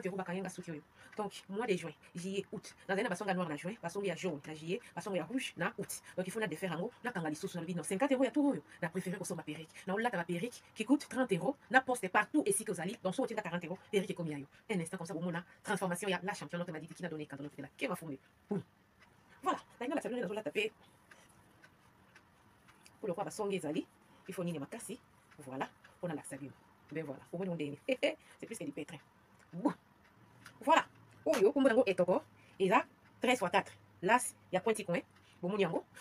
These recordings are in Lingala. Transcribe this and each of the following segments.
30 euros bakanga suki oyo. Donc mois de juin, juillet, août. Dans un basonga noir na juin, basonga ya jaune, na juillet, basonga ya rouge na août. Donc il faut na défaire ango, na kanga lisusu na 50 euros ya tout oyo. Na préféré ko somba perruque. Na on la ta perruque qui coûte 30 euros, na poste partout ici que vous allez. Donc soit 40 euros, perruque est combien yo. Un instant comme ça on a transformation ya la championne m'a dit qui n'a donné quand on fait là. Qui va foumer. Voilà, la sablure dans la taper. Pour le roi basonga ezali, il faut nini makasi. Voilà, on a la sablure. Ben voilà, au moins on est. C'est plus que du pétrin. Bon. Voilà. Oyo, comme vous etoko, et là, 13 x 4. Là, il y a point de coin. Bon,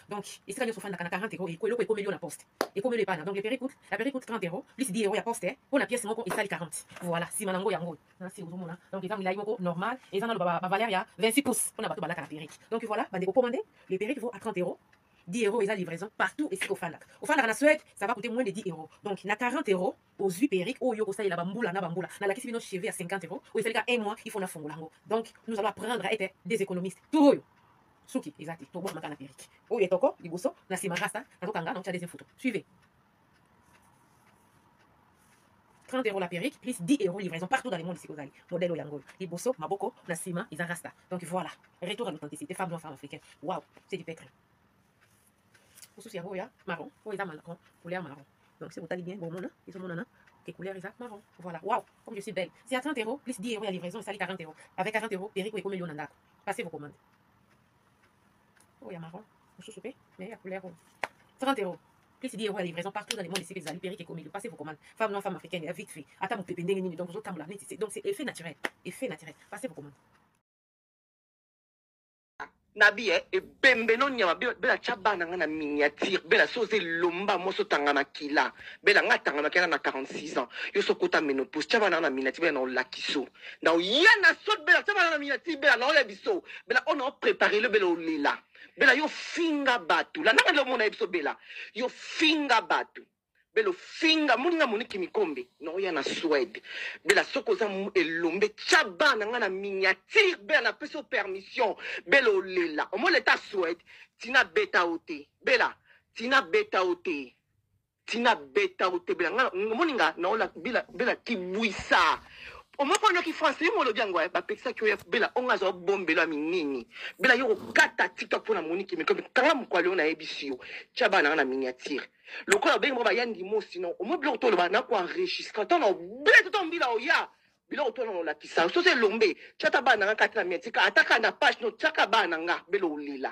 donc, ici, quand on a 40 euros, il y a combien la poste. Et combien les pannes. Donc, la perruque coûte 30 euros, plus 10 euros, il y a poste. Pour la pièce, il y a 40. Voilà, si manango yango. Donc, les femmes, il y a normal. Et ça, la valeur, il y a 26 pouces. On a battu la perruque. Donc, voilà, vous commandez. Les perruques vont à 30 euros. 10 euros, ils ont livraison partout ici au Fandak. Au Fandak, en Suède, ça va coûter moins de 10 euros. Donc, il y a 40 euros aux huit perruques. Oh, yo, ça, il y a bamboula, na bamboula. Dans la question, nos cheveux à 50 euros. Ou il fait un mois, il faut na fongolango. Donc, nous allons apprendre à être des économistes. Tout, Suki, exact. Tout bon, ma perruque. Oh, il est toko, il bosso, na sima rasta, na tokanga, donc tu as des photos. Suivez. 30 euros la perruque, plus 10 euros livraison partout dans le monde ici aux allez. Modèle au yango. Il bosso, maboko, na sima, ils rasta. Donc, voilà. Retour à l'authenticité. Femmes noires, femmes africaines. Waouh, c'est du pétrin. Pour ceux qui ont marron, pour les marron, couleur marron. Donc, si vous allez bien, bon, ils sont mon qui couleur marron. Voilà, waouh, comme je suis belle. C'est à 30 euros, plus 10 euros à livraison, ça 40 euros. Avec 40 euros, perruque, comme million d'andako. Passez vos commandes. Oh, il y a marron, je suis mais il y a couleur 30 euros. Plus 10 euros à livraison partout dans le monde ici, les perruques et comme million. Passez vos commandes. Femme noire, femme africaine, vite fait. Attends, mon pépé, donc vous autres, donc c'est effet naturel. Effet naturel. Passez vos commandes. Nabi e bembe no nyama bela chabana nga na miniature bela soze lomba moso tangana kila bela nga tangana kela na 46 ans yo sokota menopause chabana na miniature bela na lakiso na yana sot bela chabana na miniature bela na biso bela on a préparé le bela olela bela yo finga batu la nanga lo mona biso bela yo finga batu belo finga muninga muniki mikombe no ya na Suède bela soko za elombe chabana nga na miniature bela na peso permission belo lela omo leta Suède tina beta ote bela tina beta ote bela nga muninga na ola bela kibuisa omo kono ki français mo lo biango ba pekisa ki oya bela onga zo bombelo a minini bela yo kata TikTok pona muniki mikombe kanga mukwalo na ebisio chabana nga na miniature lokola bengi mo bayandi mo sinon omo bilo to lo ba na ko enregistrer to no bela to mbila oya bilo to no la kisa so se lombe chata bana nga katina mietika ataka na page no chaka bana nga belo lila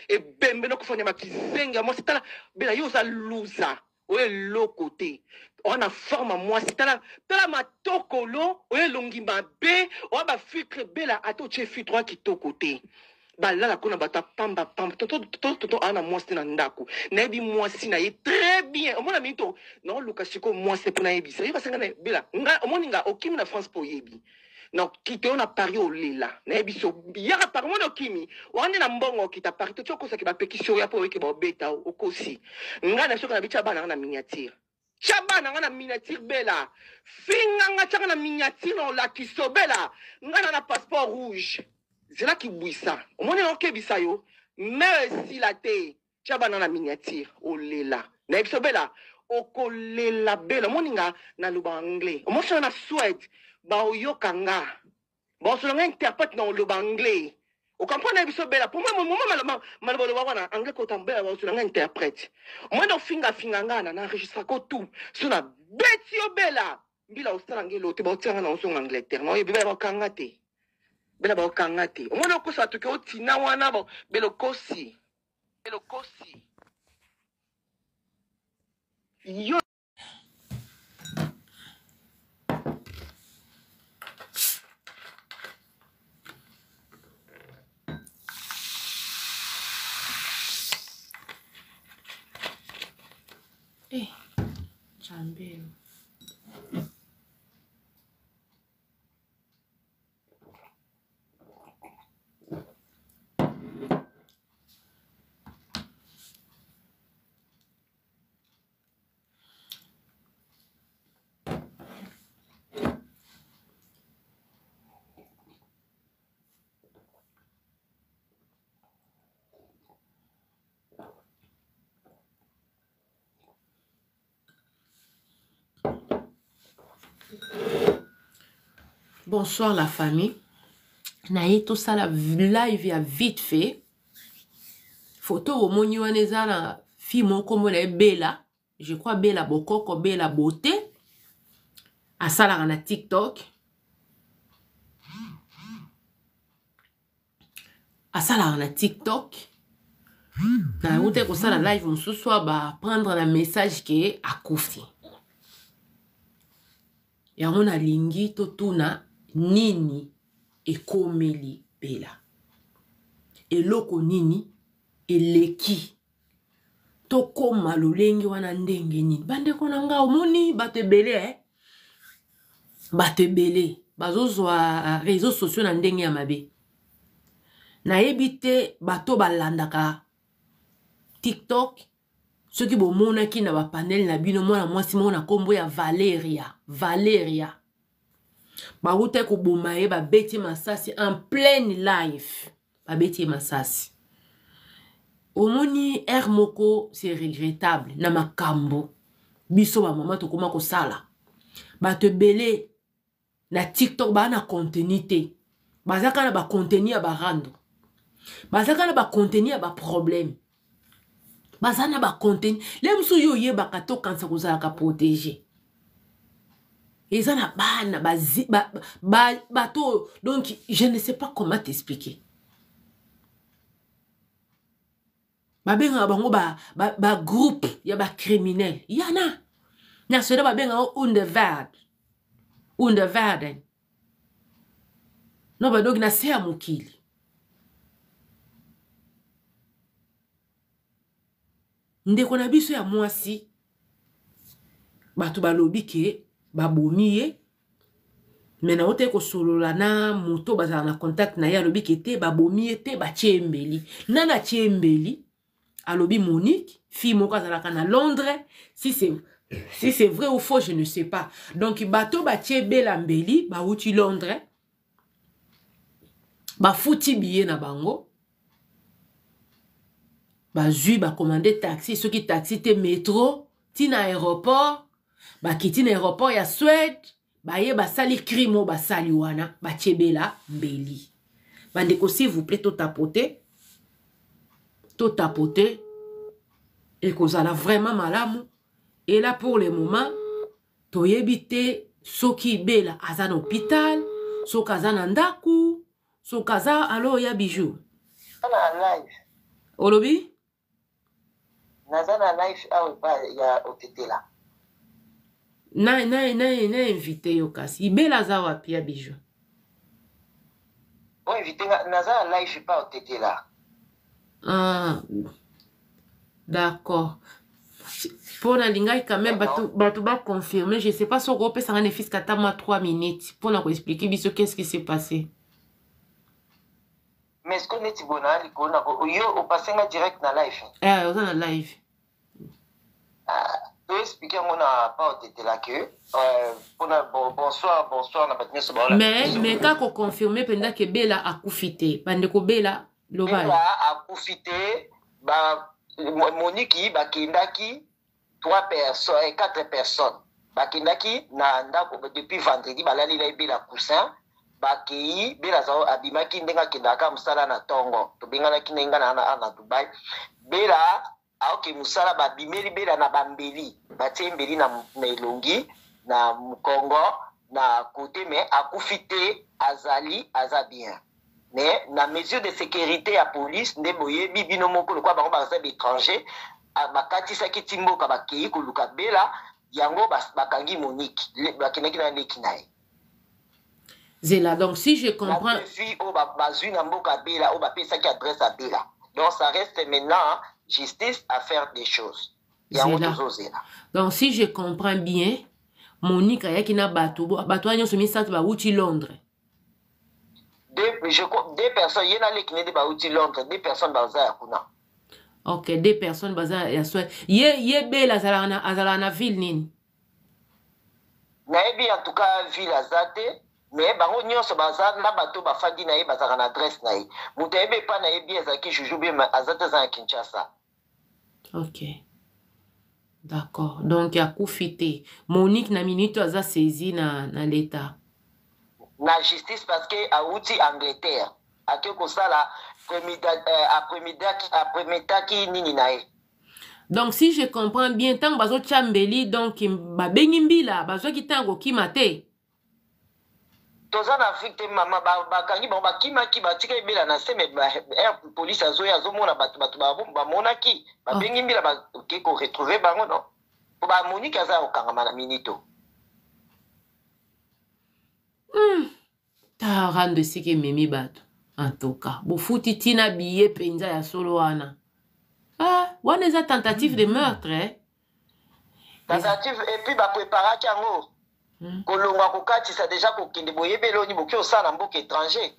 e bembe no kufanya makizenga mo sitala bela yo za loser oye lokote on a forme moi sitala tala matokolo oye longimba be o ba filtre bela ato che filtre kitoko te balala kona bata pamba toto ana mwasi na ndako na yebi mwasi na ye très bien omona minto na luka siko mwasi pona yebi sa yeba sanga na bela nga omoni nga okimi na France po yebi na kite on a pari olela na yebi so yaka par mona okimi wande na mbongo kita pari to choko sa ke ba pekisio ya po weke ba beta okosi nga na soka na bicha bana na miniature chabana nga na miniature bela finga nga chaka na miniature on la kiso bela nga na passeport rouge c'est là qui bouille ça. Au moins, on a ça yo. Mais si la té, chabana na miniature, o lela. Na ipso bela, o ko lela bela. Moninga na luba anglais. Au moins, on a Suède, ba o yo kanga. Ba o solanga interprète na luba anglais. O comprend na ipso bela. Pour moi, malbolo wana anglais ko tambela ba o solanga interprète. Au moins, on finga nga na enregistre ko tout. Sona betio bela. Bila o salangelo te ba o tianga na o son Angleterre. No, e bela ba kanga te. Bela ba okanga te omona okosa toke otina wana bo belokosi yo Chambelo. bonsoir la famille. Naye tout ça la live ya vite fait. Photo au moni waneza na fille moko mona Bella. Je crois Bella Bokoko, Bella Beauté. A sala na TikTok. A sala na TikTok. Na route ko sala live mususu ba prendre la message ke akufi. Ya mona lingi totuna nini ekomeli Bella. Eloko nini eleki. Toko malolengi wana ndenge nini. Bande konanga omoni batebele Batebele. Bazozwa réseaux sociaux na ndenge ya mabe. Na ebite bato balandaka TikTok. Ceux qui bomona ki na ba panel na bino mwana mwasi mona kombo ya Valeria. Valeria. Ba route ko bomaye ba beti masasi en pleine live. Ba beti masasi. Omoni air moko c'est regrettable na makambo. Biso ba mama to koma ko sala. Ba te belé na TikTok ba na contenu te. Bazaka na ba contenu ya ba rando. Bazaka na ba contenu ya ba problème. Bazana ba contenu. Les msou yo ye ba kato kansa kozala ka protéger. Ezana bana bato donc je ne sais pas comment t'expliquer. Babenga bango ba groupe ya ba criminel. Yana. Na soda babenga Underverden. No ba dog na sea mukili. Ndeko na biso ya mwasi bato balobi ke babomiye mena ote ko solola na moto bazala na contact na ya lobi ke te babomiye te ba tiembeli nana tiembeli alobi Monique fille moko azalaka na Londres si c'est vrai ou faux je ne sais pas donc bato ba tiebela mbeli ba uti Londres ba futi billet na bango ba zui ba commander taxi ceux qui taxi te métro ti na aéroport ba kiti na aéroport ya Suède ba ye ba sali crimo ba sali wana ba tiebela mbeli bandeko s'il vous plaît to tapoter et kozala vraiment malamu et là pour le moment to yebite soki Bella aza na hôpital soki aza na ndaku soki aza alo ya bijou na live olobi naza na live awa ya otetela na invité yo kasi Bella aza wapi ya bijou o invité naza na live pa otetela. Ah, d'accord. Pour la lingai quand même, batou ba confirmer. Je sais pas si on peut s'en rendre fils qu'à moi 3 minutes pour nous expliquer qu'est-ce qui s'est passé. Mais est-ce qu'on est bon à l'icône au passé direct na live? On a live. Tu expliquer on a pas été là que bonsoir na batine so ba. Mais quand on confirmer pendant que Bella a koufité, pendant que Bella Bella a profité, Monique, Bakindaki, 4 personnes. Bakindaki, depuis vendredi, Balali la Bella Coussin, Baki, Bella Zao, Abimaki, Nenga Kindaka, Msala na Tongo, Tobingana Kinenga na Dubai. Bella, Aoki Musala, Babimeli, Bella na Bambeli, Batiembeli na Melongi, na Mukongo, na côté, mais a profité, Azali, Azabien. Mais na mesure de sécurité à police ne boye bibino moko le kwa bango ba étranger bakati saki timbo ka bakei ko luka Bella yango bakangi Monique bakinaki na leki nae Zela donc si je comprends fille o bazui na mboka Bella o ba pesa ki adresse à Bella donc ça reste maintenant justice à faire des choses yango tozozela donc si je comprends bien Monique ayaki na bato anyo somi sat ba uti Londres. Deux personnes, il y en a qui ne pas utile Londres, 2 personnes baza kuna. Ok, 2 personnes baza ya soit. Ye Bella azala na ville nini? Na ebi en tout cas ville azate, mais bango nyonso baza na bato bafandi na ye bazaka na adresse na ye. Mutu ebe pa na ebi ezaki jujube azate za Kinshasa. Ok. D'accord. Donc ya koufité. Monique na minute aza saisi na l'état. na justice parce que auti Angleterre ake kosala après-midi nini na ye. Donc si je comprends bien tant bazo chambeli donc ba bengi mbila bazo kitango kimate. Toza na Afrique te mama bakangi ba kimaki batika ebela na seme air police azoya azomona batu ba monaki ba bengi mbila ba ke ko retrouver bango non. Ba Monique aza okangama na minito. Ta rande sike memi bato. En tout cas, bofuti tina billet penza ya solo wana. Ah, wana eza tentative de meurtre, hein? Tentative et puis ba préparer yango. Kolongwa kokatisa déjà kokende boyebelo ni boki osala mboka étranger.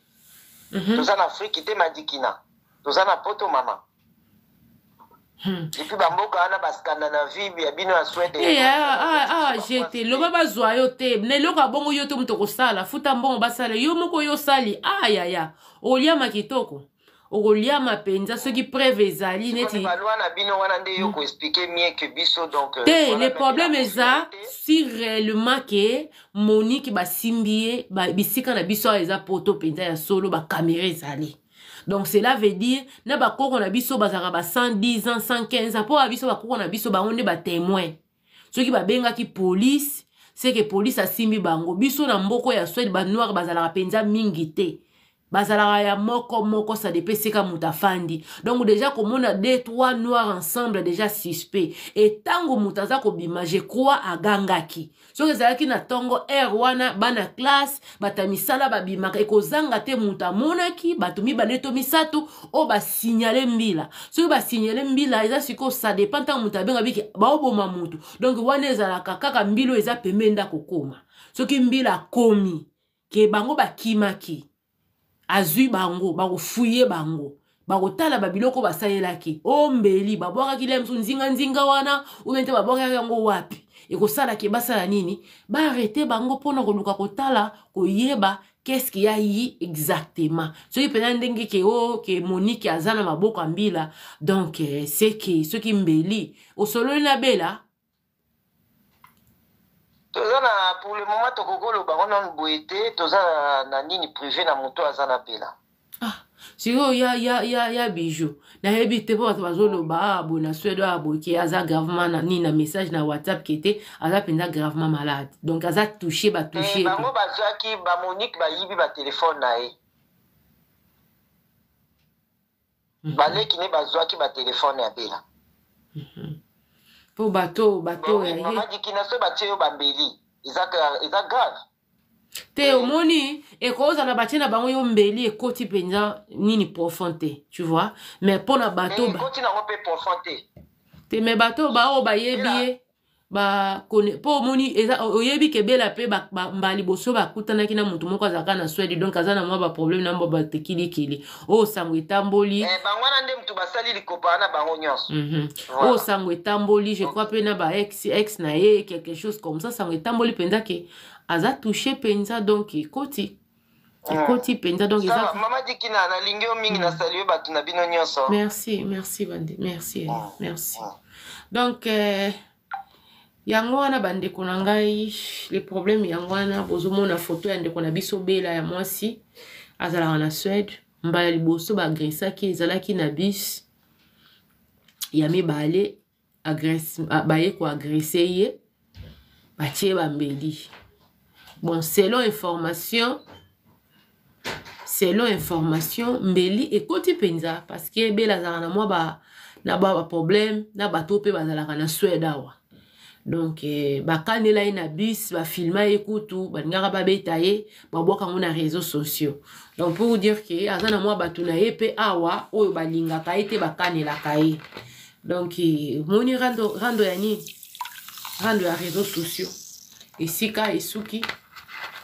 Toza na Afrique te madikina. Toza na poto mama. Et puis bamboka ana baskanda na vie ya bino ya Sweden. J'étais loba bazwa yo te. Ne loka bongo yo te mutoko sala. Futa mbongo basala yo moko yo sali. Ya. Olia makitoko. Olia mapenza ceux qui preuve ezali neti. Balwa na bino wana nde yo ko expliquer mieux que biso donc. Le problème est ça si réellement que Monique basimbie bisika na biso eza poto penza ya solo ba caméra ezali. Donc cela veut dire na ba koko na biso bazaka ba 110 ans 115 ans pour biso ba koko na biso ba onde ba témoin. Ceux qui ba benga ki police c'est que police asimbi bango biso na mboko ya Suède ba noir bazala penza mingi te. Bazala ya moko ça dépend c'est comme mutafandi. Donc déjà comme on a 2-3 noirs ensemble déjà suspect et tango mutaza ko bima je crois à gangaki. So que zalaki na tongo wana bana classe batamisala babima eko zanga te muta monaki batumi baneto misato o ba signaler mbila. So ba signaler mbila eza siko ça dépend tant mutabenga biki ba oboma mutu. Donc wana ezala kaka mbilo eza pemenda kokoma. So ki mbila komi ke bango bakimaki azui bango bako fouiller bango bako tala babiloko basayelaki ombeli babwaka kile msu nzinga wana umente babwaka yango wapi ekosala ke basala nini ba arrêter bango pona koluka kotala koyeba qu'est-ce qu'il y a yi exactement ce qui peut ndenge ke Monique azana maboko ambila donc c'est que ce qui mbeli au solo na bela. Toza na pour le moment tokokolo bango na boete toza na nini privé na moto azana bela. Siko ya bijou na hebi te po bazolo ba abo na Suède abo ki aza gravement na ni na message na WhatsApp qui était aza penza gravement malade donc aza touché touché bango bazaki ba Monique ba yibi ba téléphone na ye baleki ne bazwaki ba téléphone ya bela. Pour bateau maman dit qu'il n'a pas battu au bambeli ils a grave te omoni e koza na batie na bango yo mbeli e koti penza nini profondé tu vois mais pour na bateau ba koti na pe profondé te me bateau ba o ba yebi ba kone po omoni eza oyebi ke bela pe ba mbali boso ba kutana kina mutu moko azaka na Suède donc azana mwa ba problème na mbo ba tekili o sango etamboli bango na nde mutu basali likopa na bango nyonso o sango etamboli je crois pe na ba ex na ye quelque chose comme ça sango etamboli penza ke aza touché penza donc koti penza donc ça maman dit kina na lingio mingi na saluer batu na bino nyonso. Merci bande merci. Donc yango wana bandeko na ngai le problème yango wana bozomona photo ya ndeko na biso bela ya mwasi azalaka na Suède mbala liboso baagresaki ezalaki na bis ya mibale baye koagrese ye batie bambeli. Bon selon information mbeli ekoti penza parce que bela azalaka na mwa na ba problème na bato pe bazalaka na Suède awa. Donc bakanela na bus ba filma ekutu baningaka babeta ye babwaka ngo na réseaux sociaux. Donc pour vous dire que azana mwa bato na ye pe awa oyo balingaka ete bakanela kaye. Donc moni rando ya ni rando ya réseaux sociaux esika esuki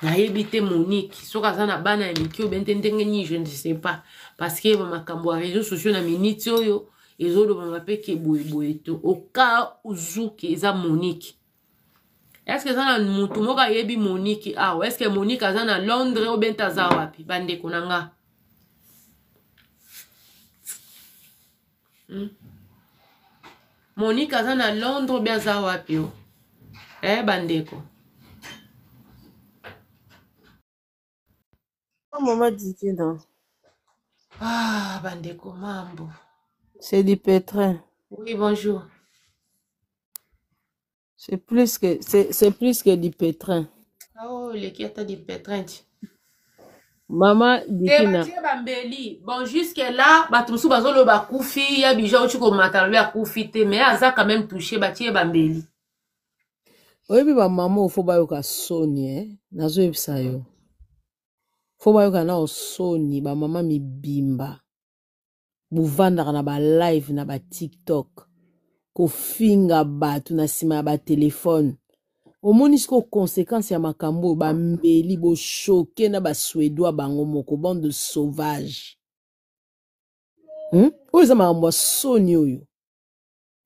na yebite Monique soka zana bana ya mikio bentendenge ni je ne sais pas parce que makambo ya réseaux sociaux na minute oyo ezolo bangapeke boye to oka uzuki eza Monique. Est-ce que ça na mutu moka yebi Monique ou est-ce que Monique aza na Londres ou benta za wapi bande konanga Monique aza na Londres ou bien za wapi bandeko Maman dit que non. Ah, bandeko mambo. C'est du pétrin. Oui, bonjour. C'est plus que du pétrin. Oh, les qui a dit pétrin. Maman dit que non. Bambeli. Bon, jusque-là, batumsu bazolo ba koufi, ya bija uchi ko matalo ya koufi te, mais aza quand même touché batie bambeli. Oui, mais maman, faut pas yoka soni, hein. Nazo yebisa yo. Faut pas yoka na soni, ba maman mi bimba. Buvanda na ba live na ba TikTok. Ko finga batu na sima ba téléphone. Omoni sko conséquence ya makambo ba mbeli bo choqué na ba suédois bango moko bande de sauvages. Oza makambo soni oyo.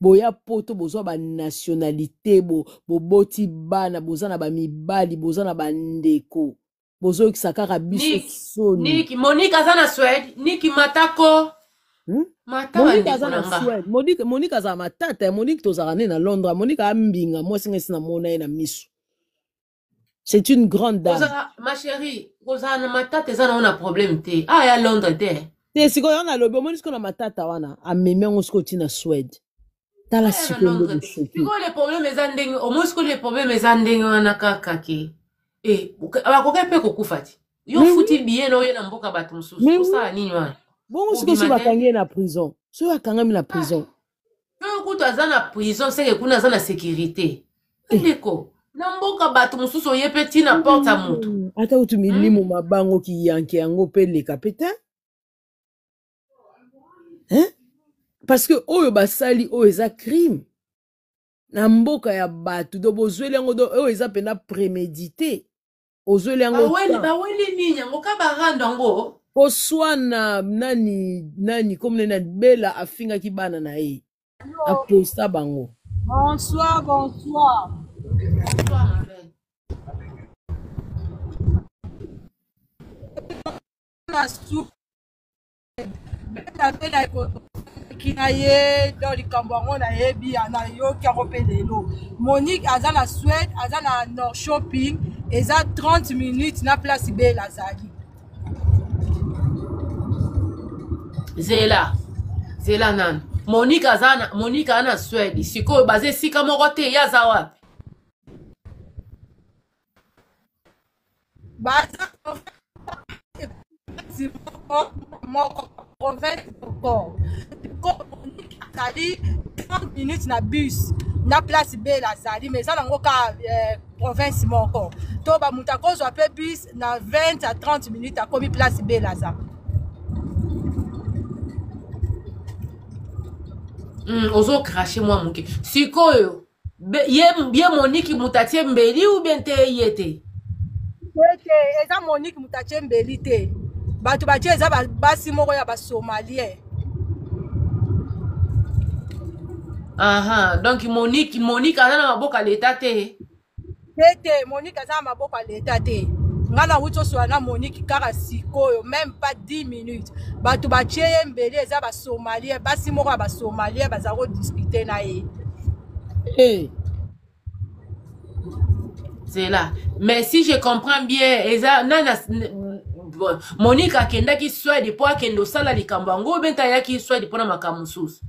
Boya poto bozwa ba nationalité bo boti bana bozana ba mibali bozana ba ndeko. Bozo kisakaka biso soni. Niki Monique azana Suède, Niki Matako. Monique azana Suède. Monique azana matata, Monique tozarane na Londres, Monique ambinga, moi singa sina mona na miso. C'est une grande dame. Ma chérie, Rosanna matata ezana on a problème te. Ah ya Londres te. Te siko yana lobo Monique na matata wana, ameme ngosko tina Suède. Tala sikondo de choqué. Les problèmes ezandeng, au moins les problèmes ezandeng wana kakaki. Eh, abakoka pe kokufati. Yo futi bien no ye na mboka batu mususu. Pour ça nini wana? Bon, ce que tu vas gagner na prison. Ce va quand même la prison. Quand tu as na prison, c'est que tu as na sécurité. Ndeko, na mboka batu mususu ye petit na porte à mutu. Ata utu milimu mabango ki yanke yango pe le capitaine. Hein? Parce que oyo basali oyo eza crime. Na mboka ya batu do bozwele yango do oyo eza pena prémédité. Ozwele yango. Ba weli nini yango ka barando yango. Oswana nani comme nani bela afinga ki bana na ye. Aposta bango. Bonsoir, bonsoir. Bonsoir ma belle. Na soupe. Bela kina ye dans likambo ngo na yebi na yo ki akopelelo. Monique aza na Suède, aza na Nord Shopping, eza 30 minutes na place bela zali. Zela nan. Monique ana Suède. Siko basé sika moko te yaza wapi. Baza moko province encore. Monique azali 30 minutes na bus na place bela zali mais ça nango ka province moko. To ba muta kozwa pe bus na 20 à 30 minutes akomi place bela zali. Ozo cracher moi monke. Sikoyo. Ye Monique mutatie mbeli ou bien te yete? Eza Monique mutatie mbeli te. Batu batie eza basi moko ya ba Somalien. Aha, donc Monique azana maboka leta te. Tete Monique azana maboka leta te. Ngana wuto soana Monique kaka sikoyo même pas 10 minutes. Batu batie mbeli eza ba Somalien, basi moko ya ba Somalien bazako discuter na ye. Eh. C'est là. Mais si je comprends bien, eza nana Monique akenda ki Suède po akendo sala likambo ngo benta yaki Suède pona makamususu.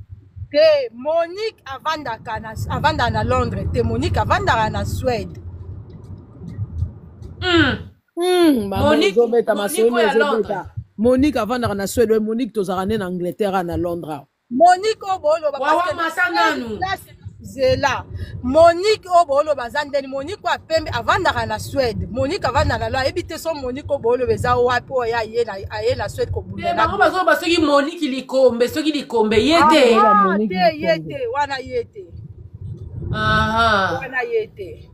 Te Monique avanda na Londres, te Monique avanda na Suède. Monique avanda na Suède, Monique tozarane na Angleterre na Londres. Monique obolo wawa masanganu. Zela. Monique obolo bazandeni Monique wa pembe avanda na Suède. Monique avanda na la ebite so Monique obolo beza wapi o ya ye na Suède ko bunda. Na ko bazo basoki Monique likombe, soki likombe yete. Yete wana yete. Aha. Wana yete.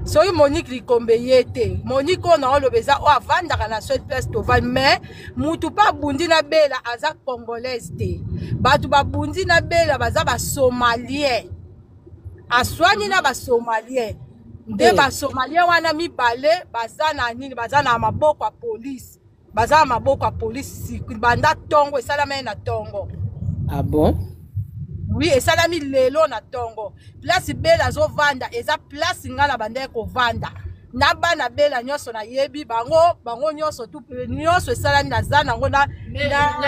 Soki Monique likombe yete. Monique on a beza o avanda na Suède place toval mais mutu pa bundi na bela aza congolaise te. Batu ba bundi na bela baza ba Somalien. Aswani na ba Somalien. Nde ba Somalien wana mibale baza na nini baza na maboko ya police. Baza na maboko ya police banda tongo esalama na tongo. Ah bon? Oui, esalami lelo na tongo. Place bela zo vanda eza place ngala bande ko vanda. na bana bela nyonso na yebi bango nyonso tu nyonso esalami naza nango na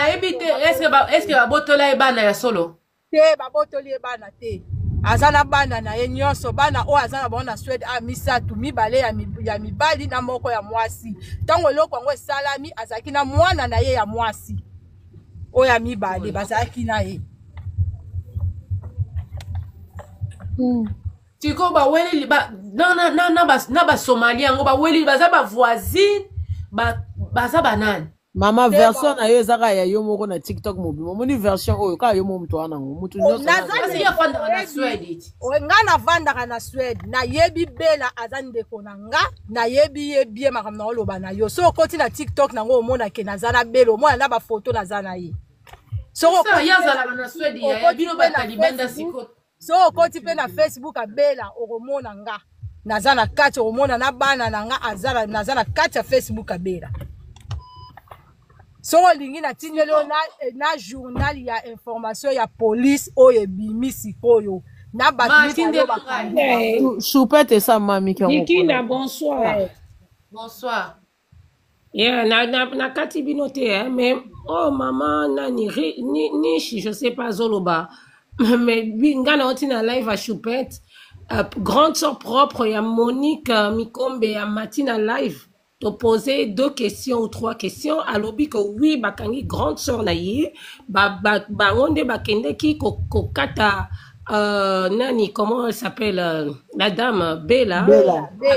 yebi te est-ce que babotola ye bana ya solo te babotoli ye bana te aza na bana na ye nyonso bana oyo aza na bango na Swede misatu mibale ya mibali na moko ya mwasi ntango eloko yango esalami azalaki na mwana na ye ya mwasi oyo ya mibale bazalaki na ye tiko baweleli na basomalia yango baweleli baza bavoisine baza banani mama version na yo ezaka ya yo moko na TikTok mobile omoni version oyo kaka yo mo mutu wana ngo mutu nyonso nga navandaka na Swede nayebi bela aza ndeko na nga nayebi ye bie makambo na oloba na yo so okoti na TikTok nango omonake naza na bela omona na bafoto naza na ye so okoti mpe na Facebook abela okomona nga naza na kati okomona na bana na nga naza na kati ya Facebook abela so olingi natindeli na journal ya information ya police oyo ebimi sikoyo na bato Choupette esa mami Dikina bonsoir. Bonsoir. Yeah, na kati bino te mais oh maman nani nishi je sais pas zoloba mais ngana oti na live à Choupette grande sœur propre ya Monique Mikombe ya Matina live te poser 2 questions ou 3 questions alobi que oui bakangi grande sœur na ye bangonde bakende ki kokata nani comment elle s'appelle la dame Bella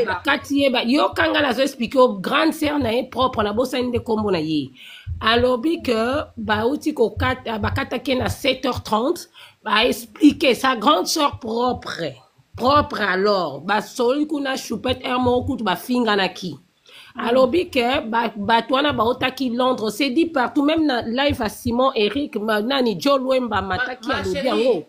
bakati yo kanga na zo expliquer au grande sœur na ye propre na bosa inde kombo na ye alobi que bauti kokata bakata ke na 7h30 ba expliquer sa grande sœur propre alors basoli kuna Choupette ermo kutu bafinga na ki alobi que batwana baotaki Londres c'est dit partout même na live à Simon Eric nani Joe Lwemba mataki alobi yango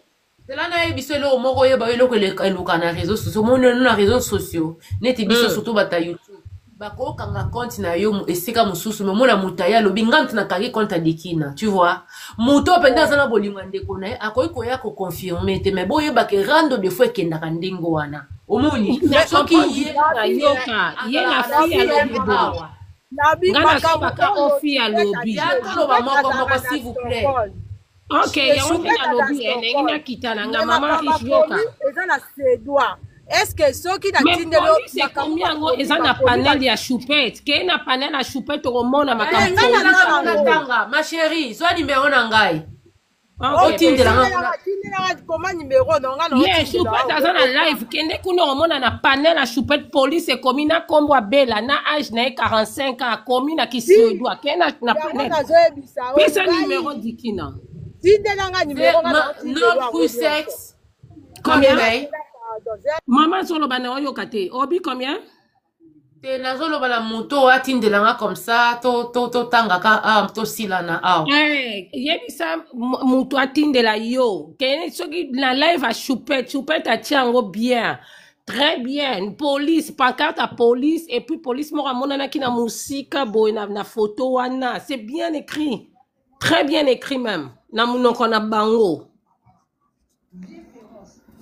cela na yebiso eloko moko oyeba eloko eluka na réseaux sociaux moneno na réseaux sociaux neti biso surtout bata YouTube bakokanga compte na yo esika mosusu me mona mutu aye alobi nga mutu nakaki compte adikina tu vois mutu openda aza na bolingo ndeko na ye akoki koya koconfirme te me boyebake rando de fois ekendaka ndenge wana omoni soki ye na fille alobi boa ngana sobaka ofi alobi yatoloba moko s'il vous plaît. Ok, yango mpe nalobi ndenge nakitana nga mama riche yoka eza na sedwa est-ce que soki na tindelo c'est combien yango eza na panel ya Choupette ke na panel ya Choupette okomona makambo tanga ma chérie zwa numéro na ngai otindela koma numéro nonga no yeah Choupette aza na live kende kuna okomona na panel ya Choupette police ekomi na kombo ya Bella na âge na 45 ans akomi na kisedwa ke na panel pesa numéro dikina tindelanga numéro non plus sexe combien maman zoloba na oyoka te obi combien te nazoloba na moto atindelanga comme ça to tangaka to silana yebisa moto atindela yo ke soki na live à Choupette atia yango bien très bien police pancarte à police et puis police moko amonanaki na musika boye na photo wana c'est bien écrit très bien écrit même na munoko na bango.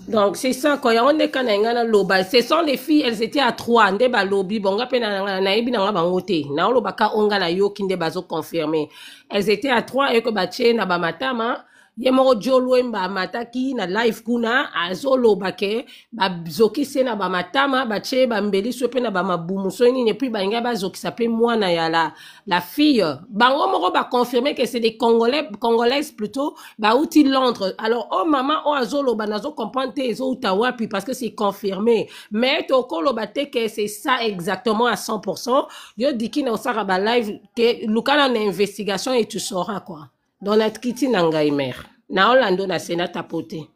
Donc c'est ça quand on est kana loba ce sont les filles elles étaient à 3 nde ba lobi bonga pe na yebi na bango te na loba ka onga na yo kinde bazo confirmer elles étaient à 3 et que ba tche na ba matama ye moko Joe Lwemba mataki na live kuna azoloba ke ba zokise na ba matama ba tche ba mbeli so pe na ba mabumu so nini puis ba nga ba zokisa pe mwana ya la fille bango moko ba confirmer que c'est des congolaises plutôt ba outi Londres alors oh maman oh azoloba nazo comprendre te ezo utawa puis parce que c'est confirmé mais to koloba te que c'est ça exactement à 100% yo diki na osara ba live que lukana na investigation et tu sauras quoi. Dans notre kiti nangai mère. Na Orlando na sena tapoté.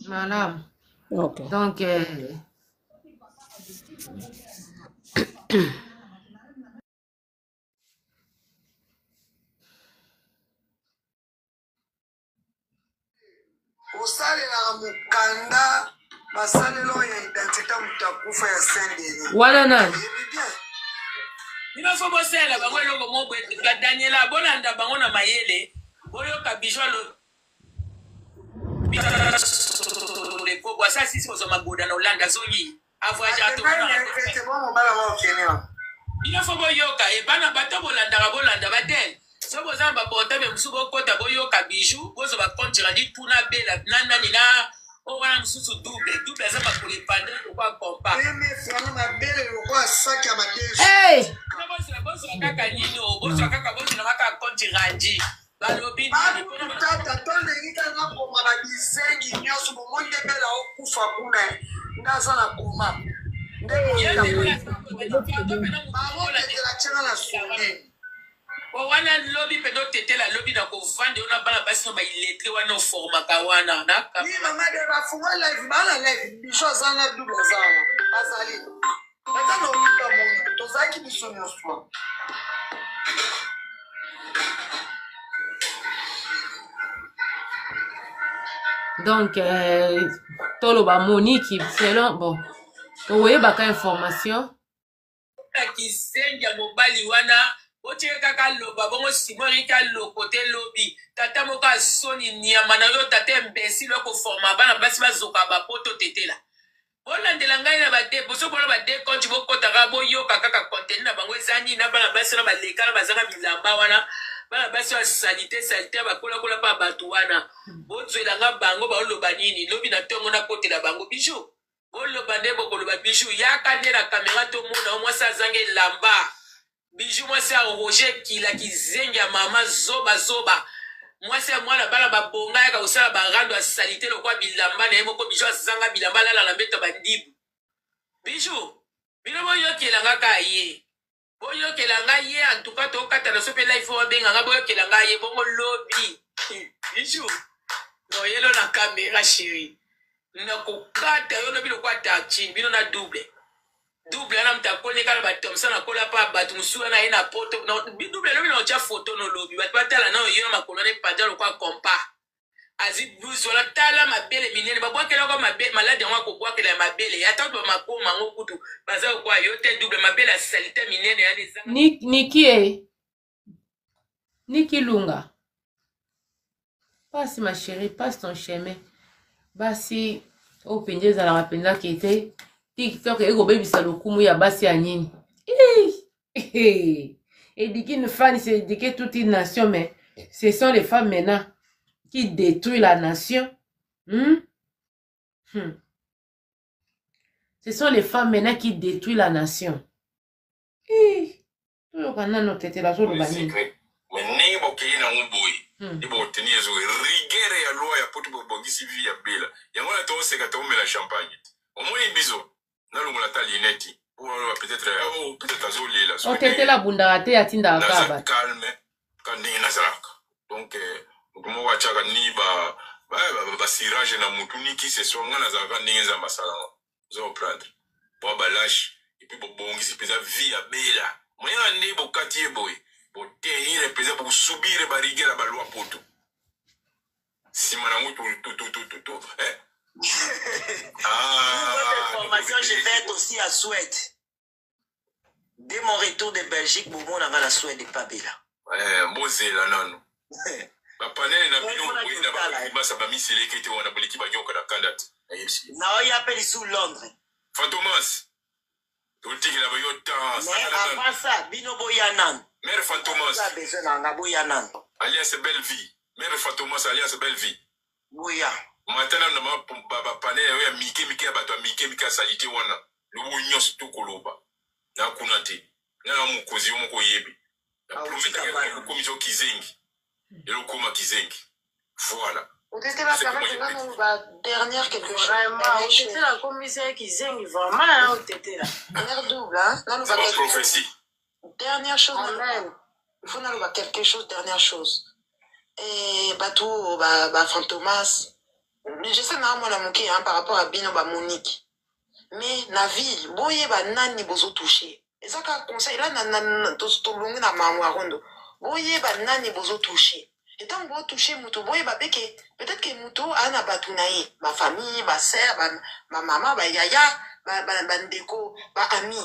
Madame. Ok. Donc osalelaka mokanda basalelo ya identité moto akufa ya sendeli wana nani il faut bosser là bango eloko moko la Daniela bolanda bango na mayele boyoka bijwa lo le ko bwa sa sisi bozo magoda na Olanda zongi avoyage à tout C'est bon, mon bala va obtenir. Il faut boyoka et bana bato bolanda batel. So boza ba portable musu bokota boyoka bijou, bozo ba compte randi tuna bela nana nina o wana mususu double za ba kolipanda kwa kompa. Mais frère ma belle le roi sac à ma tête. Hey! Bozo kaka nino, bozo kaka bozo na kaka compte randi. Balobi ni tata tonde ngika na koma ba bisengi nyoso bo monde bela okufa kuna. Ndaza na koma. wana lobi peno tete la lobi na kovande ona bana basi na bailetre wana oformaka wana naka ni mama de bafunga live bana live biso zana double zana azali ata no mpa mo tozaki biso nyoswa donc toloba Monique selon bon oye baka information akisenga mobali wana otie kaka loba bongo simori ka lokote lobi tata moko asoni nyama na yo tata mbesi loko forma bana basi bazoka bapoto tetela bolandela ngai na bade boso bona bade konti bokotaka boyoka kaka contenu na bango ezani na bana basi na baleka na bazanga bilamba wana bana basi wa salite bakola pa bato wana bozwelanga bango baoloba nini lobi na ntongo na kotela bango bijou boloba nde bokoloba bijou yaka nde na kamera tomona omwasi azange lamba bijou mwasi ya Roger kila kizengi ya mama zoba mwasi ya mwana bana babonga yaka kosala barando ya salite lokwa bilamba na ye moko bijou azanga bilamba lala na mbeto bandibu bijou bino boyokelanga ka ye boyokelanga ye antuka tokata na so mpe life wabenganga boyokelanga ye bongo lobi bijou noyelo na kamera sheri na kokata yo lobi lokwa tachini bino na double ana mtakole kala batomsa na kola pa batu musula na ye na poto no double lobi na ocha photo no lobi batu batala na yo na makolo ne panja lokwa kompa azi blues wala tala mabele minene babwakela kwa malade ngwa kokwakela mabele ata ba makoma ngo kutu baza kwa yo te double mabele salite minene yani zanga Niki Lunga passe ma chérie passe ton chemin basi opendeza la mapenda kete TikTok ego bebisa lokumu ya basi ya nini éduquer une femme c'est éduquer toute une nation mais ce sont les femmes maintenant qui détruisent la nation ce sont les femmes maintenant qui détruisent la nation mais boki na ngboyi ibo obtenir zo rigueur ya loi ya poto bobongisi vie ya bela yango na to seka to mela champagne omoni biso na longola ta lineti peut-être azolela so tete la bunda te atinda akaba calme kandi na zaraka donc mo wachaka ni ba sirage na mutu niki se songa na zaraka ninza masala zo prendre po balash et puis bobongisi peza vie ya bela moya ndi bokati boy pour tenir pesa pour subir barrière la baloi poto si manango tout information je vais être aussi à Suède dès mon retour de Belgique bobo na la Suède pas bela mozela nano ba panel na bino na ba sa ba misele kete wana boliki ba nyoka na candidat na oya appelle sous Londres Fantomas tout dit la yo temps mais avant ça bino boyanan Mère Fantomas. Alias Belle Vie. Mère Fantomas alias Belle Vie. Bouya. Maintenant, on a panel ya mike abato mike salite wana. Le nyos tout koloba. Na kunate. Na mukozi moko yebi. La promesse de commission kizengi. Et le coma kizengi. Voilà. On était là la dernière quelque chose. Vraiment, c'était la commissaire kizengi vraiment, on était là. Dernière double hein. Là nous va prophétie. Dernière chose, il faut nous quelque chose, dernière chose. Et bateau, Fantomas, je sais pas par rapport à Bino Monique. Mais la ville, boye nani bozo touché. Et ça qu'un conseil là, tolongi na mamuarondo. Boye nani bozo touché. Et tant que vous touchez Mouto, boye beke, peut-être que Mouto a na batunaye, ma famille, ma sœur, ma maman, ma yaya, ma ndeko, ma ami.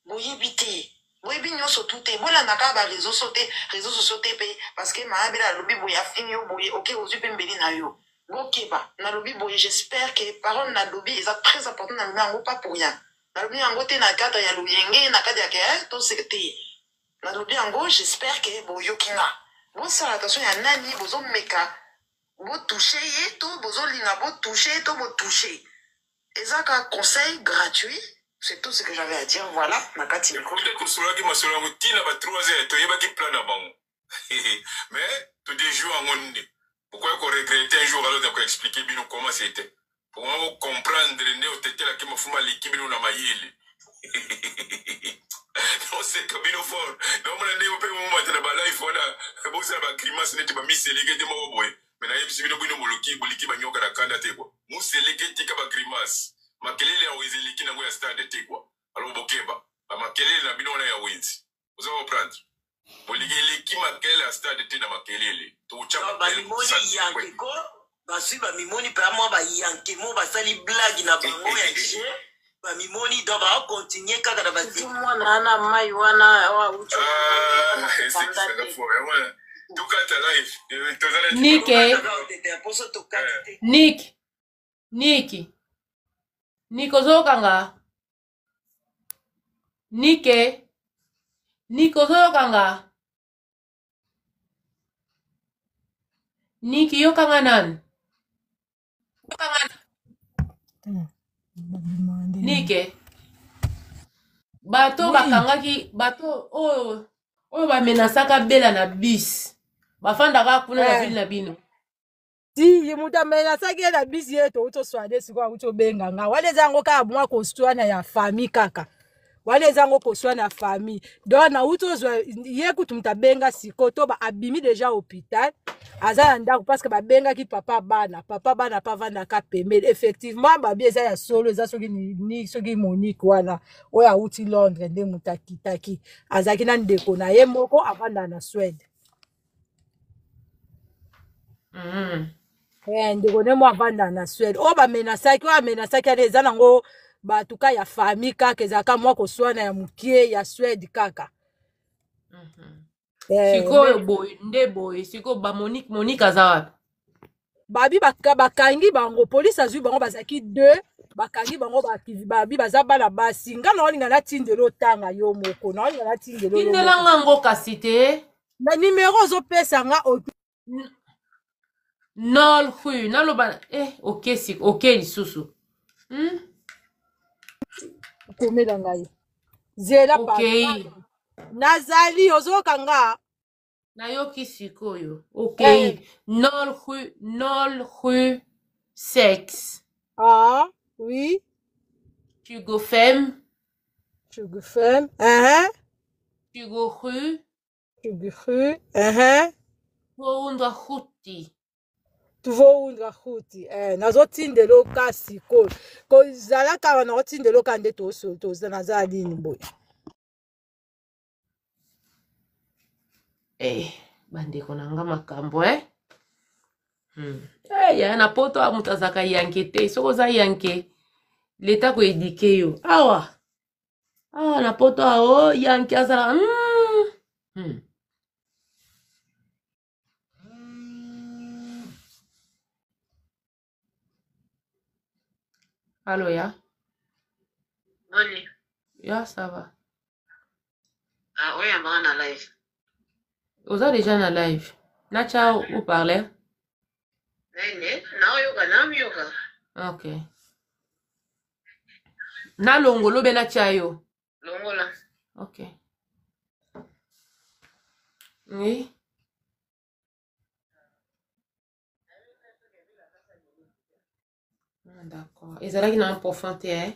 Boye bité. Oui, bien, surtout, voilà, n'a réseaux sociaux, parce que ma belle lobby boya fini au boye, ok, aux yeux na yo. Ok, bah, na lobby boye, j'espère que parole na lobby, c'est très important, n'a pas pour rien. nalobi yango te na cadre ya luyenge na cadre ya ke toseka te nalobi yango j'espère ke boyoki nga bosala attention ya nani bozomeka botouche ye to bozolinga botouche ye to botouche eza ka conseil gratuit. C'est tout ce que j'avais à dire. Voilà, ma carte micro. Peut-être que cela qui m'a sonné, tu n'as pas 3 heures, tu n'as pas de plan avant. Mais, tu dis jours en monde. Pourquoi qu'on regrette un jour alors d'avoir expliqué bien comment c'était? Pour moi, comprendre les néo tétés là qui m'a fumé l'équipe nous n'a maillé. Non, c'est comme une fort. Non, mon néo peut me mettre la balle, il faut là. Bon, ça va grimace, n'est pas mis, c'est les gars de mon boy. Mais là, il y a une bonne moloki, boliki, banyoka, la canne, quoi. Mou, c'est les gars qui ont grimace. Makelele ya weziliki na ngoya stand te kwa alo bokeba ba makelele na bino na ya wezi uza comprendre boligeli ki makelele ya stand te na makelele to chapa ba mimoni yanke ko ba sui ba mimoni pa moi ba yanke mo ba sali blague na bango ya che ba mimoni do ba continuer kaka na ba ti moi na mai wana wa ucho c'est la fois vraiment tout cas ta life Nick ozokanga Nick ozokanga Nick yokanga nan Nick bato bakangaki bato oyo bamenasaka bela na bis bafandaka kuna na ville na bino si muta mena saki na bisi yeto uto swade siko uto benga nga wale zango ka mwa kostwana ya famille kaka wale zango kostwana famille donc na uto zwa ye kutumta benga siko to ba abimi déjà hôpital aza ndako parce que ba benga ki papa bana pa vanda ka pembe effectivement ba bieza ya solo za soki ni soki Monique wana oya uti Londres nde mutakitaki azaki na ndeko na ye moko avanda na Suède. Ndeko ne mwa vanda na Suède o ba menasaki eza nango batuka ya famille kaka ezaka mwa koswana ya mukie ya Suède kaka. Siko boy nde boy siko ba Monique aza wapi babi bakangi bango police azwi bango bazaki 2 bakangi bango babi baza bana basi nga na olinga na tindelo tanga yo moko na olinga na tindelo tindelanga ngo kasi te na numéro ozopesa nga nol hu naloba ok lisusu komela ngai zela okay. Nazali ozokanga nayoki sikoyo nol hu sex oui Hugo Femme Hugo tuvoundra huti nazotindelo kasi kozala kaka nazotindelo ka nde toza naza lini boye bandeko nanga makambo ya na poto a mutu azaka yanke te soko oza yanke leta koedike yo awa na poto ao yanke azala Allô, ya? Nani? Ya, ça va. Ah oui, on va en live. Vous êtes déjà en live. Nacha, vous parlez? Ok. Na longolo be nacha yo. Longola. Ok. Oui. D'accord. Et ça là qui n'a pas fanté, hein?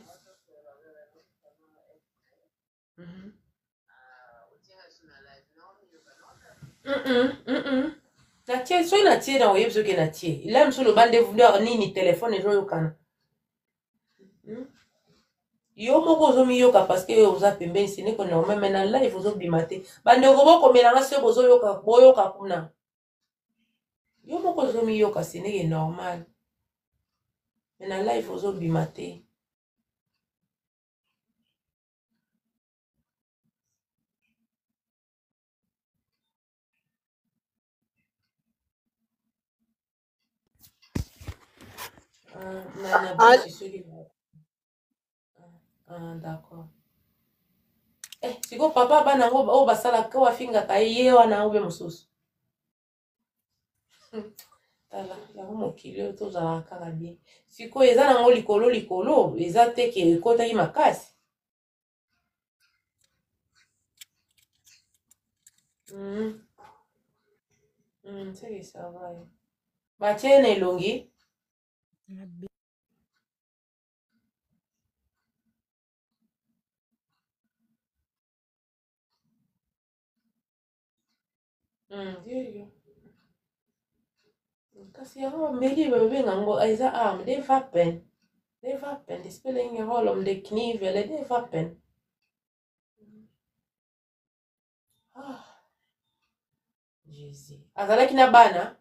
Natie so natie na oyebso ke natie ila mso lo bande vunde nini telefone ezo yokana yo moko ozomi yoka parce que oza pembeni sine ko normal mais na live ozo bimate bande ko komela nga se bozo yoka boyoka kuna yo moko ozomi yoka sine ke normal mais na live ozo bimate Ah, d'accord. Eh, siko papa bana ngo o basala ko afinga kaye wana ube mususu. Tala, ya mokili to za kaka bien. Siko eza nango likolo eza te ke ekota ki makasi. C'est que ça va. Ba tiene elongi. Ndiyo. Kasi yango mbeli bebenga ngo eza arm de vapen. De vapen, de spelling yango om de knivel de vapen. Ah, Jésus. Azalaki na bana.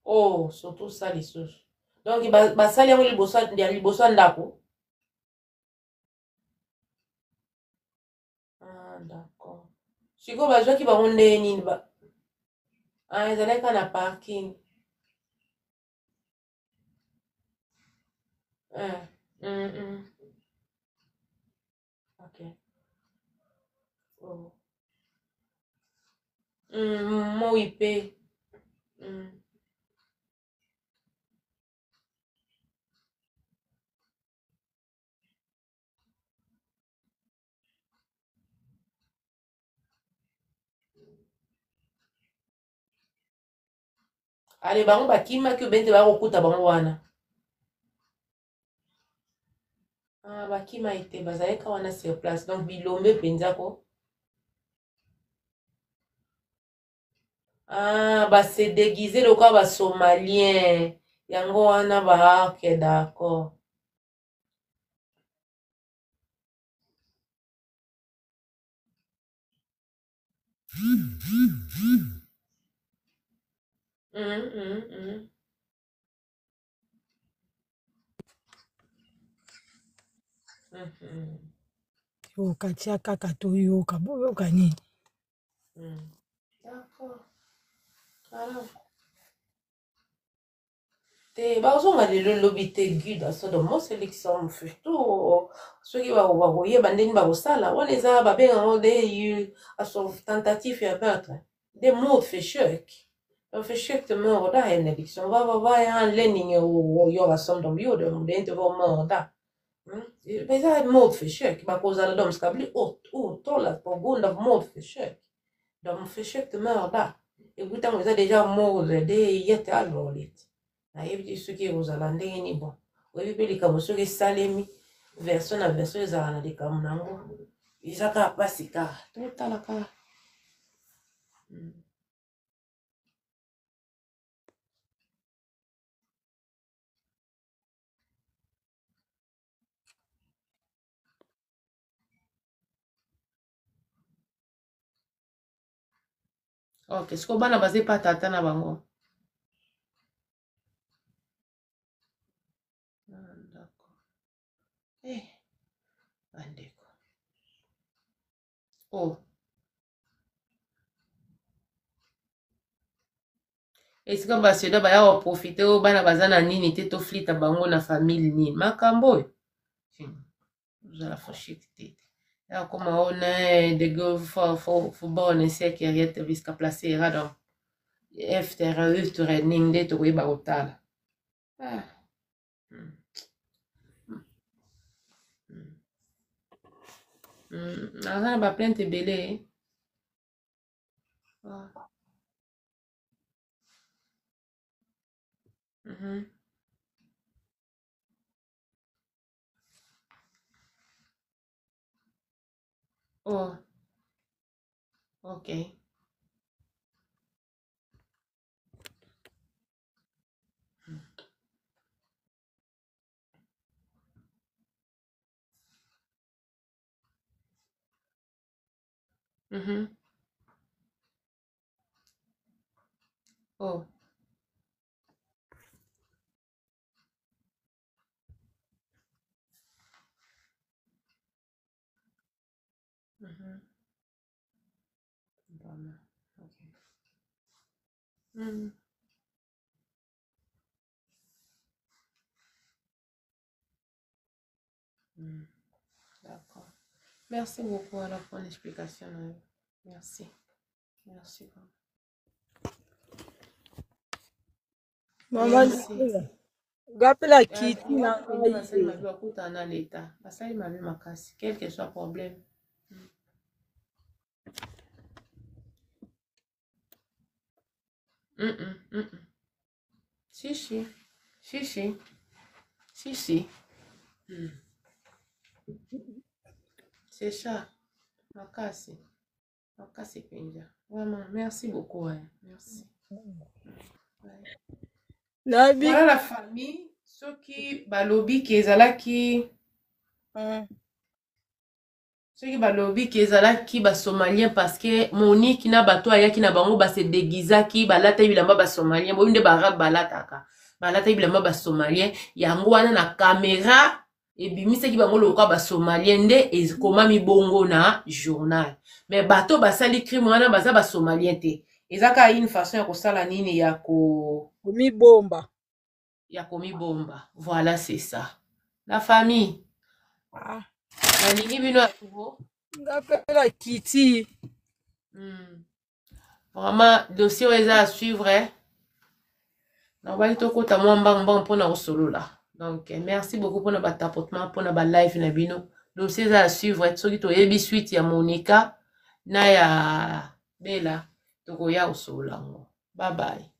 Oh, surtout ça les lisusu. Donc basali yango liboso ndako. Ah, d'accord. Siko bazwaki bango ndenge nini ba? Ah, ezalaki na parking. Ok. Oh. Mo ipe. Ale bango bakimaki obente bakokuta bango wana. Ah, bakima ete bazalaka wana sur place. Donc bilombe mpenza ko. Ah, base déguisé lokola ba somalien. Yango wana ba ok, d'accord. Yokatia kaka toyoka boyoka nini? D'accord. Alors. Te bazonga lelo lobi te guide asodo mo sélection surtout soki bakoyeba ndeni bakosala wana eza babenga ngo de aso tentative ya meurtre de mort fechek fechek te mort da en élection va ya learning yo basondo bio de mudente vo mort da eza mort fechek bakozala dom skabli o tola pogunda mort fechek donc fechek te mort da ekutango eza déjà mort de yete alolit nayebi te soki ekozala ndenge nini bon oyebi mpe likambo soki esalemi version na version ezala na likambo nango eza kaka mpasi kaka totala kaka ok siko bana bazepa tata na bango d'accord bandeko oh esika basoda baya koprofite oyo bana baza na nini te toflita bango na famille nini makambo oyo ozala foshite te ya koma ona dege fobone siaki ariete viska place era donc FTRE training nde tokoyeba kotala aza na baplainte ebele oh ok oh ok Merci beaucoup alors pour l'explication. Merci. Merci. Maman, gapela kiti na basali mabe bakutana na leta basali mabe makasi quel que soit problème. Si. C'est ça. Makasi penja. Vraiment, merci beaucoup. Ouais. Merci. Voilà la famille. Ceux qui balobi qui ezalaki. Ceux qui balobi qui ezalaki ba somalien parce que Monique na bato ayaki na bango ba se déguisaki balata bilamba ba somalien bo nde barab balataka. Balata bilamba ba somalien yango wana na caméra ebimisaki bango lokola ba somalien nde ekomami bongo na journal. Mais bato basali crime wana baza ba somalien te. Ezaka une façon ya kosala nini ya komibomba. Voilà, c'est ça. La famille. Nalingi bino ya tubo. Ngapela kiti. Vraiment dossier eza à suivre. Na bali tokota mwamba mpona kosolola. Donc merci beaucoup pour notre tapotement pour notre live na bino. Dossier à suivre soki to yebi suite ya Monica na ya Bella tokoya osolola ngo. Bye bye.